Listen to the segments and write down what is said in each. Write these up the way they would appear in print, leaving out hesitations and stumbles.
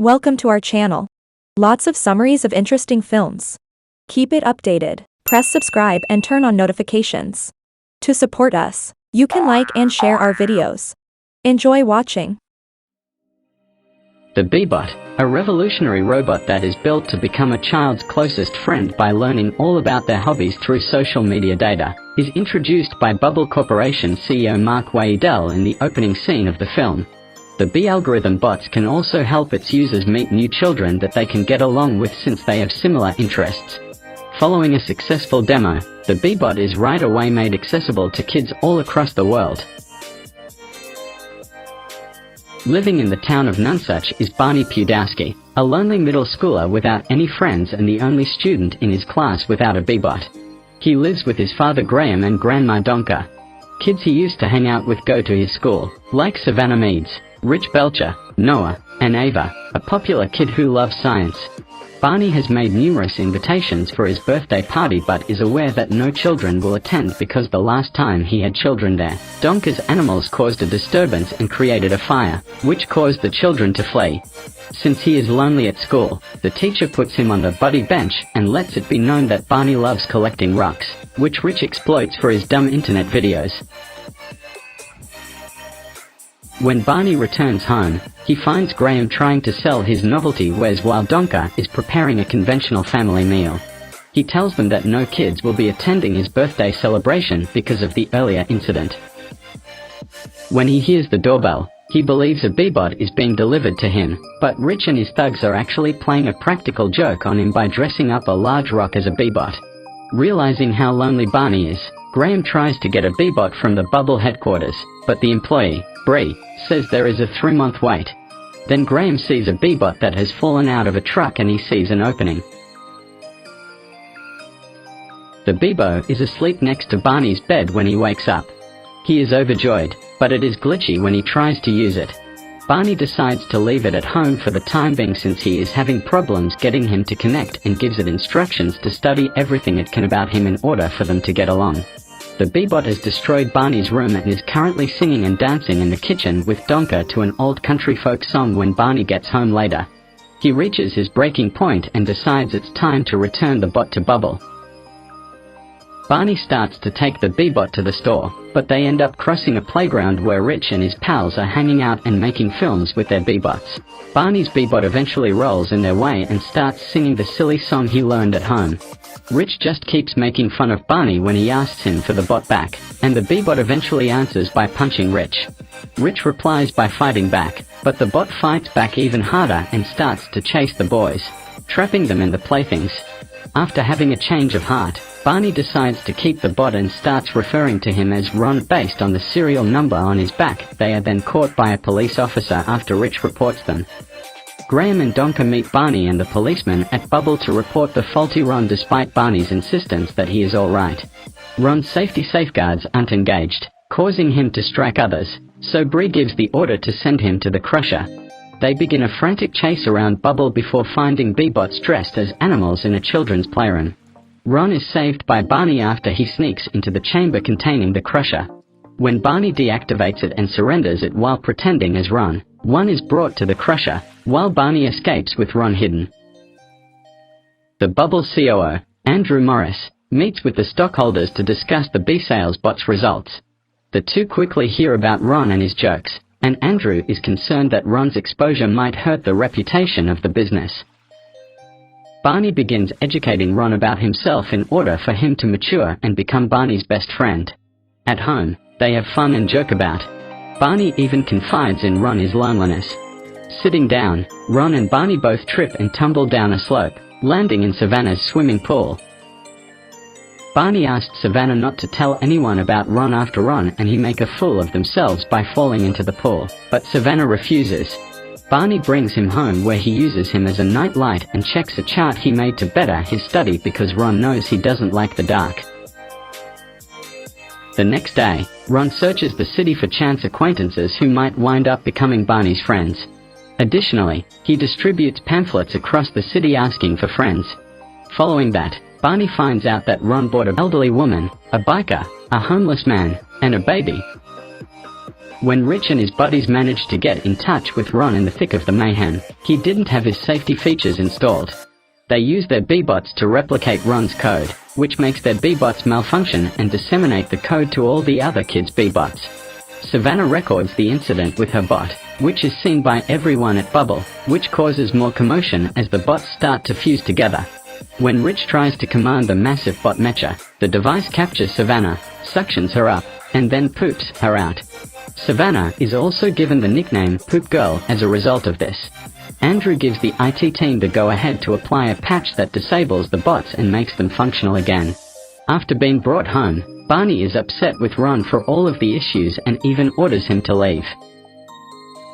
Welcome to our channel. Lots of summaries of interesting films. Keep it updated. Press subscribe and turn on notifications. To support us, you can like and share our videos. Enjoy watching. The Bee-Bot, a revolutionary robot that is built to become a child's closest friend by learning all about their hobbies through social media data, is introduced by Bubble Corporation CEO Mark Waidel in the opening scene of the film. The Bee algorithm bots can also help its users meet new children that they can get along with since they have similar interests. Following a successful demo, the Bee-Bot is right away made accessible to kids all across the world. Living in the town of Nonsuch is Barney Pudowski, a lonely middle schooler without any friends and the only student in his class without a Bee-Bot. He lives with his father Graham and grandma Donka. Kids he used to hang out with go to his school, like Savannah Meads, Rich Belcher, Noah, and Ava, a popular kid who loves science. Barney has made numerous invitations for his birthday party but is aware that no children will attend because the last time he had children there, Donka's animals caused a disturbance and created a fire, which caused the children to flee. Since he is lonely at school, the teacher puts him on the buddy bench and lets it be known that Barney loves collecting rocks, which Rich exploits for his dumb internet videos. When Barney returns home, he finds Graham trying to sell his novelty wares while Donka is preparing a conventional family meal. He tells them that no kids will be attending his birthday celebration because of the earlier incident. When he hears the doorbell, he believes a Bee-Bot is being delivered to him, but Rich and his thugs are actually playing a practical joke on him by dressing up a large rock as a Bee-Bot. Realizing how lonely Barney is, Graham tries to get a Bee-Bot from the Bubble headquarters, but the employee, Bree, says there is a 3-month wait. Then Graham sees a Bee-Bot that has fallen out of a truck and he sees an opening. The Bee-Bot is asleep next to Barney's bed when he wakes up. He is overjoyed, but it is glitchy when he tries to use it. Barney decides to leave it at home for the time being since he is having problems getting him to connect and gives it instructions to study everything it can about him in order for them to get along. The Bee-Bot has destroyed Barney's room and is currently singing and dancing in the kitchen with Donka to an old country folk song when Barney gets home later. He reaches his breaking point and decides it's time to return the bot to Bubble. Barney starts to take the Bee-Bot to the store, but they end up crossing a playground where Rich and his pals are hanging out and making films with their Bee-Bots. Barney's Bee-Bot eventually rolls in their way and starts singing the silly song he learned at home. Rich just keeps making fun of Barney when he asks him for the bot back, and the Bee-Bot eventually answers by punching Rich. Rich replies by fighting back, but the bot fights back even harder and starts to chase the boys, trapping them in the playthings. After having a change of heart, Barney decides to keep the bot and starts referring to him as Ron based on the serial number on his back. They are then caught by a police officer after Rich reports them. Graham and Donka meet Barney and the policeman at Bubble to report the faulty Ron despite Barney's insistence that he is alright. Ron's safety safeguards aren't engaged, causing him to strike others, so Bree gives the order to send him to the crusher. They begin a frantic chase around Bubble before finding Bee-Bots dressed as animals in a children's playroom. Ron is saved by Barney after he sneaks into the chamber containing the crusher. When Barney deactivates it and surrenders it while pretending as Ron, one is brought to the crusher, while Barney escapes with Ron hidden. The Bubble COO, Andrew Morris, meets with the stockholders to discuss the Bee-Sales bot's results. The two quickly hear about Ron and his jokes, and Andrew is concerned that Ron's exposure might hurt the reputation of the business. Barney begins educating Ron about himself in order for him to mature and become Barney's best friend. At home, they have fun and joke about. Barney even confides in Ron his loneliness. Sitting down, Ron and Barney both trip and tumble down a slope, landing in Savannah's swimming pool. Barney asks Savannah not to tell anyone about Ron after Ron and he make a fool of themselves by falling into the pool, but Savannah refuses. Barney brings him home where he uses him as a night light and checks a chart he made to better his study because Ron knows he doesn't like the dark. The next day, Ron searches the city for chance acquaintances who might wind up becoming Barney's friends. Additionally, he distributes pamphlets across the city asking for friends. Following that, Barney finds out that Ron bought an elderly woman, a biker, a homeless man, and a baby. When Rich and his buddies managed to get in touch with Ron in the thick of the mayhem, he didn't have his safety features installed. They use their B-bots to replicate Ron's code, which makes their B-bots malfunction and disseminate the code to all the other kids' B-bots. Savannah records the incident with her bot, which is seen by everyone at Bubble, which causes more commotion as the bots start to fuse together. When Rich tries to command the massive bot mecha, the device captures Savannah, suctions her up, and then poops her out. Savannah is also given the nickname Poop Girl as a result of this. Andrew gives the IT team the go-ahead to apply a patch that disables the bots and makes them functional again. After being brought home, Barney is upset with Ron for all of the issues and even orders him to leave,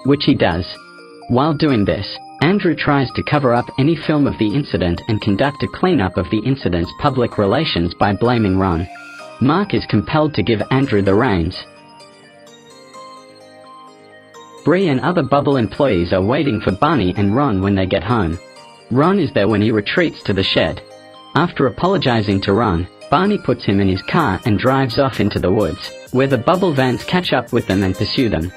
which he does. While doing this, Andrew tries to cover up any film of the incident and conduct a cleanup of the incident's public relations by blaming Ron. Mark is compelled to give Andrew the reins. Bree and other Bubble employees are waiting for Barney and Ron when they get home. Ron is there when he retreats to the shed. After apologizing to Ron, Barney puts him in his car and drives off into the woods, where the Bubble vans catch up with them and pursue them.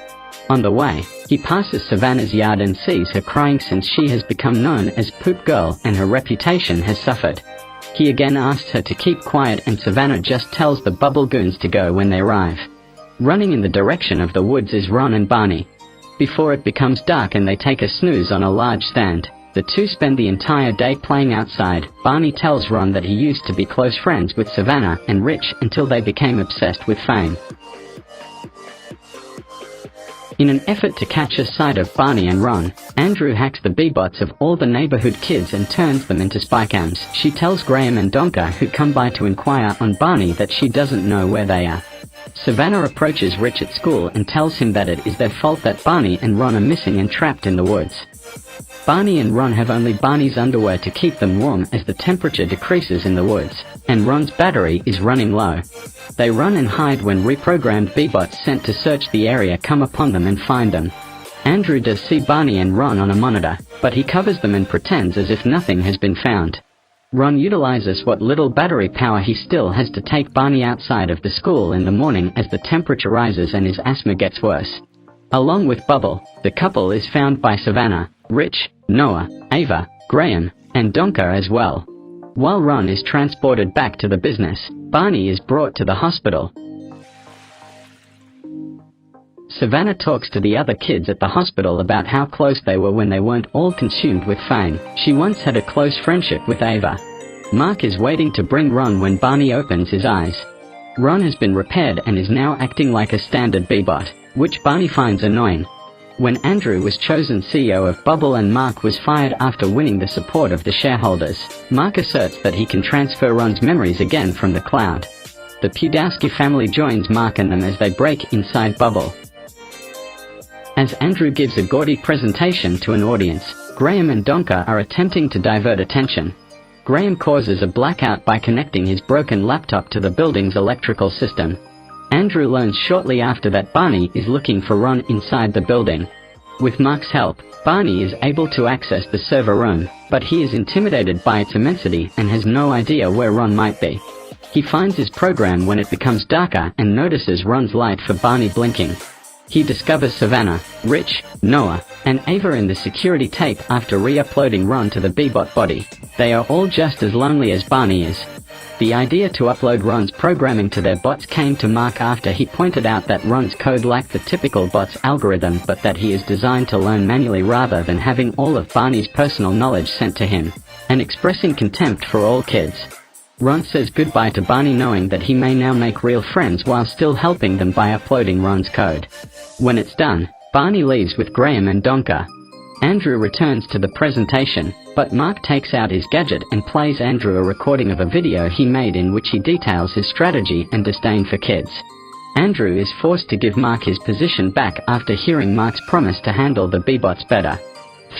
On the way, he passes Savannah's yard and sees her crying since she has become known as Poop Girl and her reputation has suffered. He again asks her to keep quiet and Savannah just tells the Bubble goons to go when they arrive. Running in the direction of the woods is Ron and Barney. Before it becomes dark and they take a snooze on a large stand, the two spend the entire day playing outside. Barney tells Ron that he used to be close friends with Savannah and Rich until they became obsessed with fame. In an effort to catch a sight of Barney and Ron, Andrew hacks the B-bots of all the neighborhood kids and turns them into spy cams. She tells Graham and Donka, who come by to inquire on Barney, that she doesn't know where they are. Savannah approaches Rich at school and tells him that it is their fault that Barney and Ron are missing and trapped in the woods. Barney and Ron have only Barney's underwear to keep them warm as the temperature decreases in the woods, and Ron's battery is running low. They run and hide when reprogrammed B-bots sent to search the area come upon them and find them. Andrew does see Barney and Ron on a monitor, but he covers them and pretends as if nothing has been found. Ron utilizes what little battery power he still has to take Barney outside of the school in the morning as the temperature rises and his asthma gets worse. Along with Bubble, the couple is found by Savannah, Rich, Noah, Ava, Graham, and Donka as well. While Ron is transported back to the business, Barney is brought to the hospital. Savannah talks to the other kids at the hospital about how close they were when they weren't all consumed with fame. She once had a close friendship with Ava. Mark is waiting to bring Ron when Barney opens his eyes. Ron has been repaired and is now acting like a standard B-bot, which Barney finds annoying. When Andrew was chosen CEO of Bubble and Mark was fired after winning the support of the shareholders, Mark asserts that he can transfer Ron's memories again from the cloud. The Pudowski family joins Mark and them as they break inside Bubble. As Andrew gives a gaudy presentation to an audience, Graham and Donka are attempting to divert attention. Graham causes a blackout by connecting his broken laptop to the building's electrical system. Andrew learns shortly after that Barney is looking for Ron inside the building. With Mark's help, Barney is able to access the server room, but he is intimidated by its immensity and has no idea where Ron might be. He finds his program when it becomes darker and notices Ron's light for Barney blinking. He discovers Savannah, Rich, Noah, and Ava in the security tape after re-uploading Ron to the B-bot body. They are all just as lonely as Barney is. The idea to upload Ron's programming to their bots came to Mark after he pointed out that Ron's code lacked the typical bot's algorithm, but that he is designed to learn manually rather than having all of Barney's personal knowledge sent to him, and expressing contempt for all kids. Ron says goodbye to Barney knowing that he may now make real friends while still helping them by uploading Ron's code. When it's done, Barney leaves with Graham and Donka. Andrew returns to the presentation, but Mark takes out his gadget and plays Andrew a recording of a video he made in which he details his strategy and disdain for kids. Andrew is forced to give Mark his position back after hearing Mark's promise to handle the B-bots better.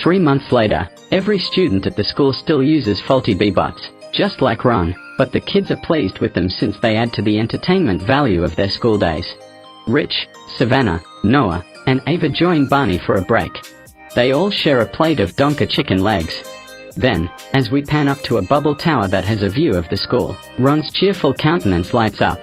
3 months later, every student at the school still uses faulty B-bots, just like Ron, but the kids are pleased with them since they add to the entertainment value of their school days. Rich, Savannah, Noah, and Ava join Barney for a break. They all share a plate of Donka chicken legs. Then, as we pan up to a bubble tower that has a view of the school, Ron's cheerful countenance lights up.